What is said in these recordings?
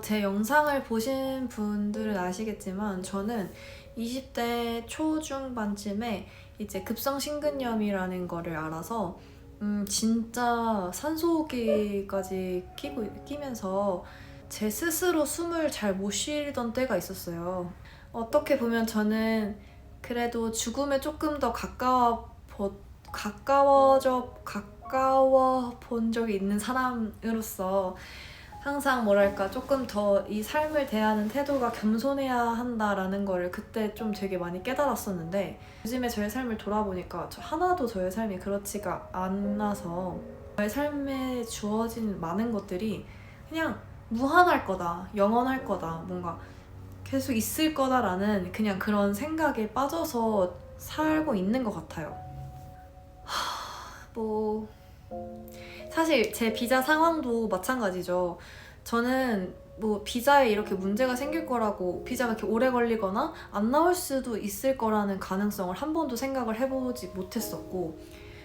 제 영상을 보신 분들은 아시겠지만 저는 20대 초중반쯤에 이제 급성심근염이라는 거를 알아서 진짜 산소호흡기까지 끼면서 제 스스로 숨을 잘 못 쉬던 때가 있었어요. 어떻게 보면 저는 그래도 죽음에 조금 더 가까워 본 적이 있는 사람으로서 항상 뭐랄까 조금 더 이 삶을 대하는 태도가 겸손해야 한다라는 거를 그때 좀 되게 많이 깨달았었는데, 요즘에 저의 삶을 돌아보니까 하나도 저의 삶이 그렇지가 않아서 저의 삶에 주어진 많은 것들이 그냥 무한할 거다, 영원할 거다, 뭔가 계속 있을 거다라는 그냥 그런 생각에 빠져서 살고 있는 것 같아요. 뭐 사실 제 비자 상황도 마찬가지죠. 저는 뭐 비자에 이렇게 문제가 생길 거라고, 비자가 이렇게 오래 걸리거나 안 나올 수도 있을 거라는 가능성을 한 번도 생각을 해보지 못했었고,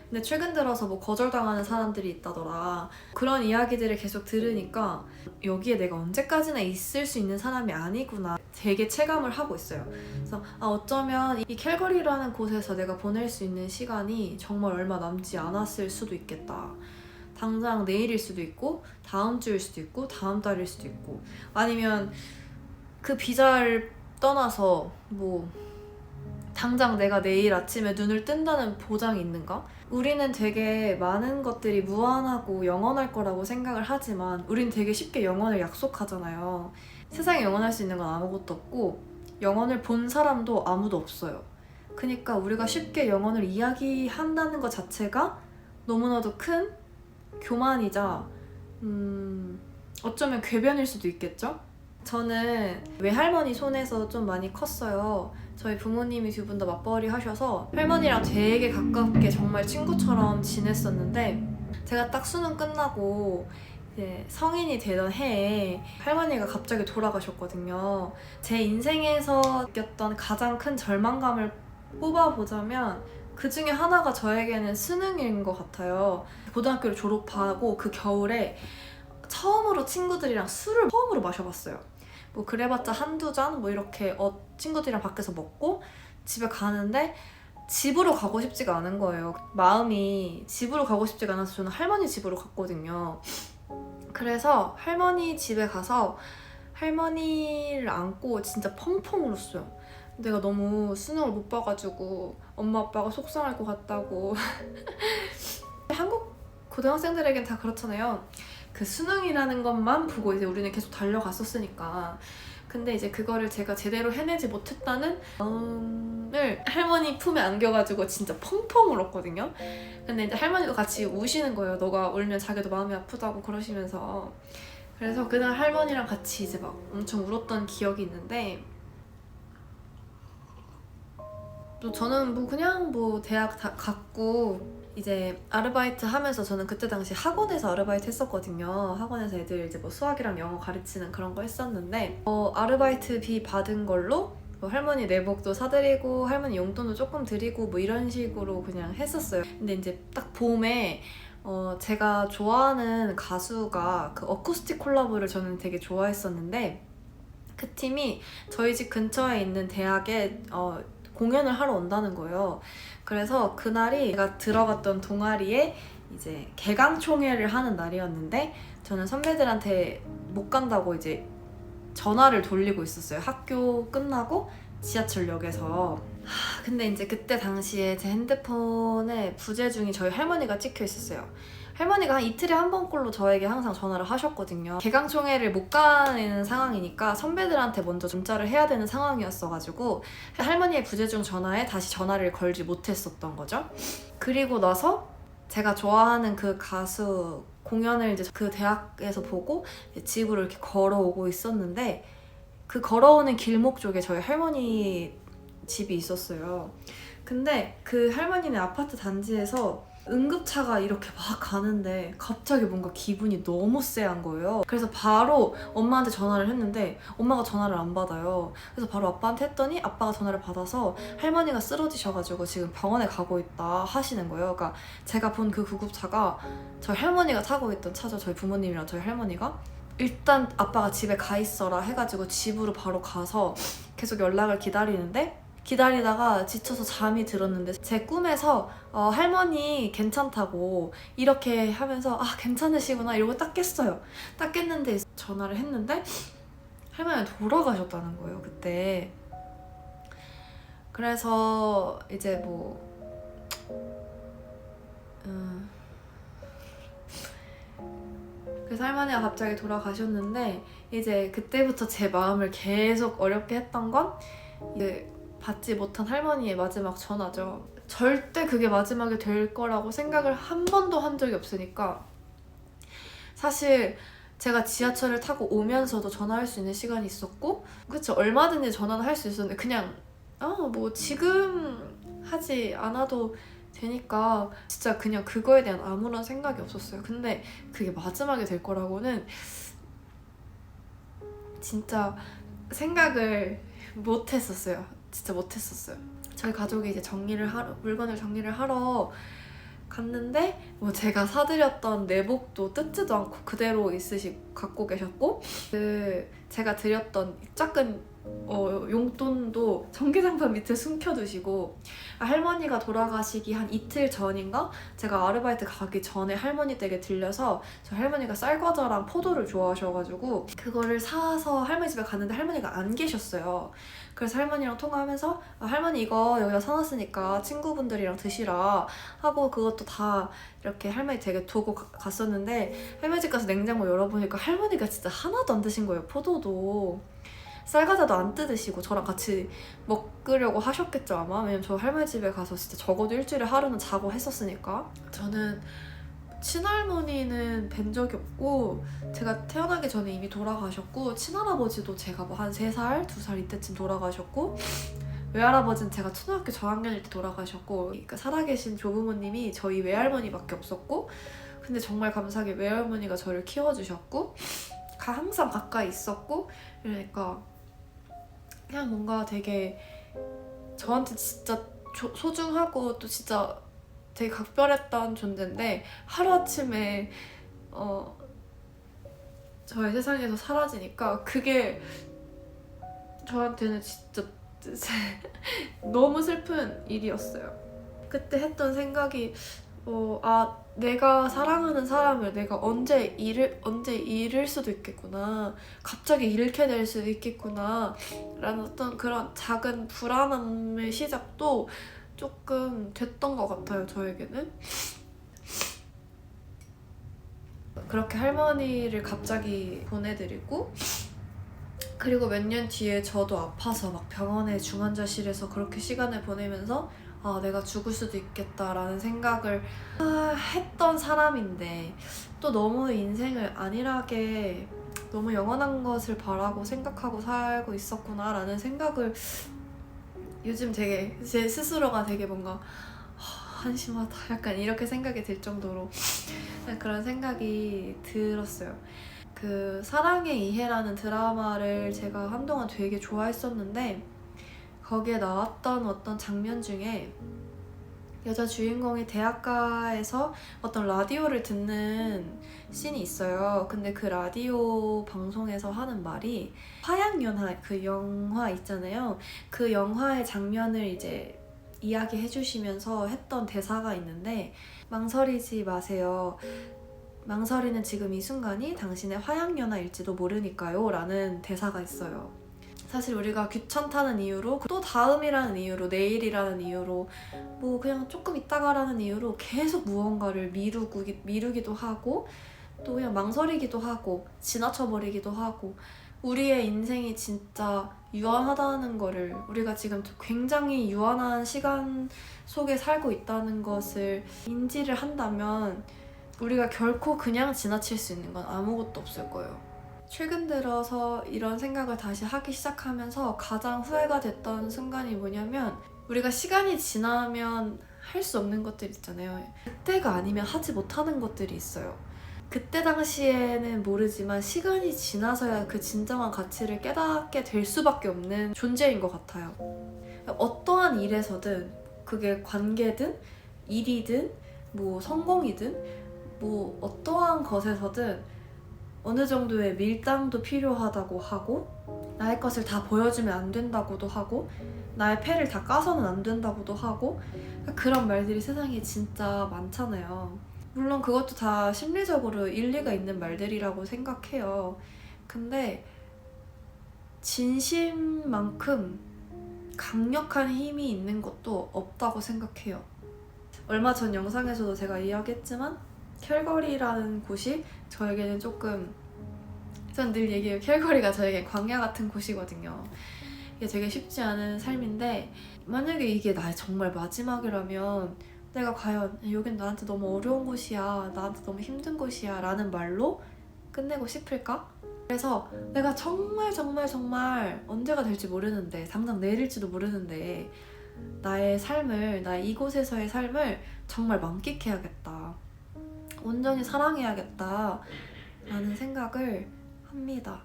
근데 최근 들어서 뭐 거절당하는 사람들이 있다더라, 그런 이야기들을 계속 들으니까 여기에 내가 언제까지나 있을 수 있는 사람이 아니구나 되게 체감을 하고 있어요. 그래서 어쩌면 이 캘거리라는 곳에서 내가 보낼 수 있는 시간이 정말 얼마 남지 않았을 수도 있겠다. 당장 내일일 수도 있고 다음 주일 수도 있고 다음 달일 수도 있고, 아니면 그 비자를 떠나서 뭐 당장 내가 내일 아침에 눈을 뜬다는 보장이 있는가? 우리는 되게 많은 것들이 무한하고 영원할 거라고 생각을 하지만 우린 되게 쉽게 영원을 약속하잖아요. 세상에 영원할 수 있는 건 아무것도 없고 영원을 본 사람도 아무도 없어요. 그러니까 우리가 쉽게 영원을 이야기한다는 것 자체가 너무나도 큰 교만이자 어쩌면 궤변일 수도 있겠죠? 저는 외할머니 손에서 좀 많이 컸어요. 저희 부모님이 두 분 다 맞벌이 하셔서 할머니랑 되게 가깝게 정말 친구처럼 지냈었는데, 제가 딱 수능 끝나고 이제 성인이 되던 해에 할머니가 갑자기 돌아가셨거든요. 제 인생에서 느꼈던 가장 큰 절망감을 뽑아보자면 그 중에 하나가 저에게는 수능인 것 같아요. 고등학교를 졸업하고 그 겨울에 처음으로 친구들이랑 술을 처음으로 마셔봤어요. 뭐 그래봤자 한두 잔 뭐 이렇게 친구들이랑 밖에서 먹고 집에 가는데 집으로 가고 싶지가 않은 거예요. 마음이 집으로 가고 싶지가 않아서 저는 할머니 집으로 갔거든요. 그래서 할머니 집에 가서 할머니를 안고 진짜 펑펑 울었어요. 내가 너무 수능을 못 봐가지고 엄마 아빠가 속상할 것 같다고. 한국 고등학생들에겐 다 그렇잖아요. 그 수능이라는 것만 보고 이제 우리는 계속 달려갔었으니까. 근데 이제 그거를 제가 제대로 해내지 못했다는 마음을 할머니 품에 안겨가지고 진짜 펑펑 울었거든요. 근데 이제 할머니도 같이 우시는 거예요. 너가 울면 자기도 마음이 아프다고 그러시면서. 그래서 그날 할머니랑 같이 이제 막 엄청 울었던 기억이 있는데, 또 저는 뭐 그냥 뭐 대학 다 갔고 이제 아르바이트 하면서, 저는 그때 당시 학원에서 아르바이트 했었거든요. 학원에서 애들 이제 뭐 수학이랑 영어 가르치는 그런 거 했었는데, 아르바이트비 받은 걸로 뭐 할머니 내복도 사드리고 할머니 용돈도 조금 드리고 뭐 이런 식으로 그냥 했었어요. 근데 이제 딱 봄에 제가 좋아하는 가수가 그 어쿠스틱 콜라보를 저는 되게 좋아했었는데, 그 팀이 저희 집 근처에 있는 대학에 공연을 하러 온다는 거예요. 그래서 그날이 제가 들어갔던 동아리에 이제 개강총회를 하는 날이었는데, 저는 선배들한테 못 간다고 이제 전화를 돌리고 있었어요. 학교 끝나고 지하철역에서. 근데 이제 그때 당시에 제 핸드폰에 부재중이 저희 할머니가 찍혀 있었어요. 할머니가 한 이틀에 한 번꼴로 저에게 항상 전화를 하셨거든요. 개강총회를 못 가는 상황이니까 선배들한테 먼저 문자를 해야 되는 상황이었어가지고 할머니의 부재중 전화에 다시 전화를 걸지 못했었던 거죠. 그리고 나서 제가 좋아하는 그 가수 공연을 이제 그 대학에서 보고 집으로 이렇게 걸어오고 있었는데, 그 걸어오는 길목 쪽에 저희 할머니 집이 있었어요. 근데 그 할머니네 아파트 단지에서 응급차가 이렇게 막 가는데 갑자기 뭔가 기분이 너무 쎄한 거예요. 그래서 바로 엄마한테 전화를 했는데 엄마가 전화를 안 받아요. 그래서 바로 아빠한테 했더니 아빠가 전화를 받아서 할머니가 쓰러지셔가지고 지금 병원에 가고 있다 하시는 거예요. 그러니까 제가 본 그 구급차가 저희 할머니가 타고 있던 차죠. 저희 부모님이랑 저희 할머니가 일단 아빠가 집에 가 있어라 해가지고 집으로 바로 가서 계속 연락을 기다리는데, 기다리다가 지쳐서 잠이 들었는데 제 꿈에서 할머니 괜찮다고 이렇게 하면서 아 괜찮으시구나 이러고 딱 깼어요. 딱 깼는데 전화를 했는데 할머니가 돌아가셨다는 거예요 그때. 그래서 이제 뭐 그래서 할머니가 갑자기 돌아가셨는데, 이제 그때부터 제 마음을 계속 어렵게 했던 건 이제 받지 못한 할머니의 마지막 전화죠. 절대 그게 마지막이 될 거라고 생각을 한 번도 한 적이 없으니까, 사실 제가 지하철을 타고 오면서도 전화할 수 있는 시간이 있었고, 그쵸, 얼마든지 전화는 할 수 있었는데 그냥 뭐 지금 하지 않아도 되니까 진짜 그냥 그거에 대한 아무런 생각이 없었어요. 근데 그게 마지막이 될 거라고는 진짜 생각을 못 했었어요. 진짜 못 했었어요. 저희 가족이 이제 물건을 정리를 하러 갔는데, 뭐 제가 사드렸던 내복도 뜯지도 않고 그대로 갖고 계셨고, 제가 드렸던 작은 용돈도 전기장판 밑에 숨겨두시고, 할머니가 돌아가시기 한 이틀 전인가 제가 아르바이트 가기 전에 할머니 댁에 들려서, 저 할머니가 쌀과자랑 포도를 좋아하셔가지고 그거를 사서 할머니 집에 갔는데 할머니가 안 계셨어요. 그래서 할머니랑 통화하면서 할머니 이거 여기다 사놨으니까 친구분들이랑 드시라 하고 그것도 다 이렇게 할머니 댁에 두고 갔었는데, 할머니 집 가서 냉장고 열어보니까 할머니가 진짜 하나도 안 드신 거예요. 포도도 쌀과자도 안 뜯으시고 저랑 같이 먹으려고 하셨겠죠 아마. 왜냐면 저 할머니 집에 가서 진짜 적어도 일주일에 하루는 자고 했었으니까. 저는 친할머니는 뵌 적이 없고, 제가 태어나기 전에 이미 돌아가셨고, 친할아버지도 제가 뭐 한 3살, 2살 이때쯤 돌아가셨고, 외할아버지는 제가 초등학교 저학년일 때 돌아가셨고, 그러니까 살아계신 조부모님이 저희 외할머니밖에 없었고, 근데 정말 감사하게 외할머니가 저를 키워주셨고 항상 가까이 있었고, 그러니까 그냥 뭔가 되게 저한테 진짜 소중하고 또 진짜 되게 각별했던 존재인데, 하루아침에 저의 세상에서 사라지니까 그게 저한테는 진짜 너무 슬픈 일이었어요. 그때 했던 생각이 내가 사랑하는 사람을 내가 언제 잃을 수도 있겠구나, 갑자기 잃게 될 수도 있겠구나 라는 어떤 그런 작은 불안함의 시작도 조금 됐던 것 같아요, 저에게는. 그렇게 할머니를 갑자기 보내드리고, 그리고 몇 년 뒤에 저도 아파서 막 병원의 중환자실에서 그렇게 시간을 보내면서 내가 죽을 수도 있겠다라는 생각을 했던 사람인데, 또 너무 인생을 안일하게 너무 영원한 것을 바라고 생각하고 살고 있었구나 라는 생각을 요즘 되게 제 스스로가 되게 뭔가 한심하다 약간 이렇게 생각이 들 정도로 그런 생각이 들었어요. 그 사랑의 이해라는 드라마를 제가 한동안 되게 좋아했었는데, 거기에 나왔던 어떤 장면 중에 여자 주인공이 대학가에서 어떤 라디오를 듣는 씬이 있어요. 근데 그 라디오 방송에서 하는 말이 화양연화, 그 영화 있잖아요. 그 영화의 장면을 이제 이야기해 주시면서 했던 대사가 있는데, 망설이지 마세요. 망설이는 지금 이 순간이 당신의 화양연화일지도 모르니까요 라는 대사가 있어요. 사실 우리가 귀찮다는 이유로, 또 다음이라는 이유로, 내일이라는 이유로, 뭐 그냥 조금 있다가라는 이유로 계속 무언가를 미루기도 하고, 또 그냥 망설이기도 하고 지나쳐버리기도 하고, 우리의 인생이 진짜 유한하다는 거를, 우리가 지금 굉장히 유한한 시간 속에 살고 있다는 것을 인지를 한다면 우리가 결코 그냥 지나칠 수 있는 건 아무것도 없을 거예요. 최근 들어서 이런 생각을 다시 하기 시작하면서 가장 후회가 됐던 순간이 뭐냐면, 우리가 시간이 지나면 할 수 없는 것들 있잖아요. 그때가 아니면 하지 못하는 것들이 있어요. 그때 당시에는 모르지만 시간이 지나서야 그 진정한 가치를 깨닫게 될 수밖에 없는 존재인 것 같아요. 어떠한 일에서든, 그게 관계든 일이든 뭐 성공이든 뭐 어떠한 것에서든 어느 정도의 밀당도 필요하다고 하고 나의 것을 다 보여주면 안 된다고도 하고 나의 패를 다 까서는 안 된다고도 하고 그런 말들이 세상에 진짜 많잖아요. 물론 그것도 다 심리적으로 일리가 있는 말들이라고 생각해요. 근데 진심만큼 강력한 힘이 있는 것도 없다고 생각해요. 얼마 전 영상에서도 제가 이야기했지만 캘거리라는 곳이 저에게는 조금, 전 늘 얘기해요. 캘거리가 저에게 광야 같은 곳이거든요. 이게 되게 쉽지 않은 삶인데 만약에 이게 나의 정말 마지막이라면 내가 과연 여긴 나한테 너무 어려운 곳이야, 나한테 너무 힘든 곳이야 라는 말로 끝내고 싶을까? 그래서 내가 정말 언제가 될지 모르는데, 당장 내일일지도 모르는데 나의 삶을, 나의 이곳에서의 삶을 정말 만끽해야겠다, 온전히 사랑해야겠다 라는 생각을 합니다.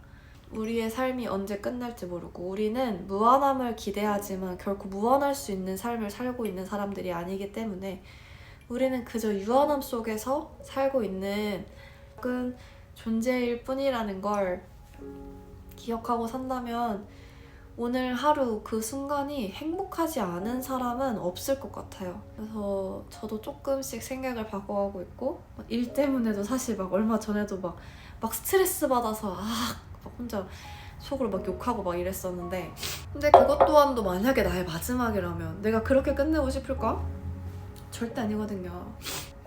우리의 삶이 언제 끝날지 모르고 우리는 무한함을 기대하지만 결코 무한할 수 있는 삶을 살고 있는 사람들이 아니기 때문에 우리는 그저 유한함 속에서 살고 있는 작은 존재일 뿐이라는 걸 기억하고 산다면 오늘 하루 그 순간이 행복하지 않은 사람은 없을 것 같아요. 그래서 저도 조금씩 생각을 바꿔가고 있고, 일 때문에도 사실 막 얼마 전에도 막 스트레스 받아서 막 혼자 속으로 막 욕하고 막 이랬었는데, 근데 그것 또한도 만약에 나의 마지막이라면 내가 그렇게 끝내고 싶을까? 절대 아니거든요.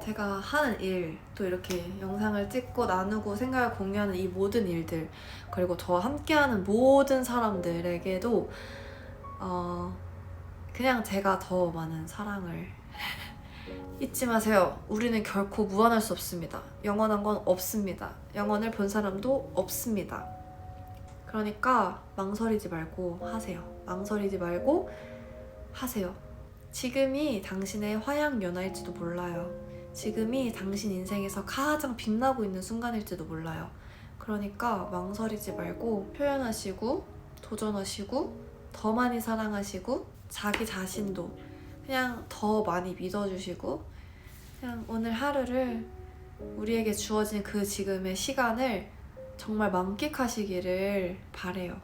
제가 하는 일, 또 이렇게 영상을 찍고 나누고 생각을 공유하는 이 모든 일들, 그리고 저와 함께하는 모든 사람들에게도 그냥 제가 더 많은 사랑을 잊지 마세요. 우리는 결코 무한할 수 없습니다. 영원한 건 없습니다. 영원을 본 사람도 없습니다. 그러니까 망설이지 말고 하세요. 망설이지 말고 하세요. 지금이 당신의 화양연화일지도 몰라요. 지금이 당신 인생에서 가장 빛나고 있는 순간일지도 몰라요. 그러니까 망설이지 말고 표현하시고 도전하시고 더 많이 사랑하시고 자기 자신도 그냥 더 많이 믿어주시고 그냥 오늘 하루를, 우리에게 주어진 그 지금의 시간을 정말 만끽하시기를 바래요.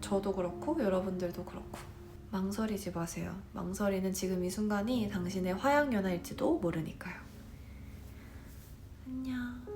저도 그렇고 여러분들도 그렇고. 망설이지 마세요. 망설이는 지금 이 순간이 당신의 화양연화일지도 모르니까요. 안녕.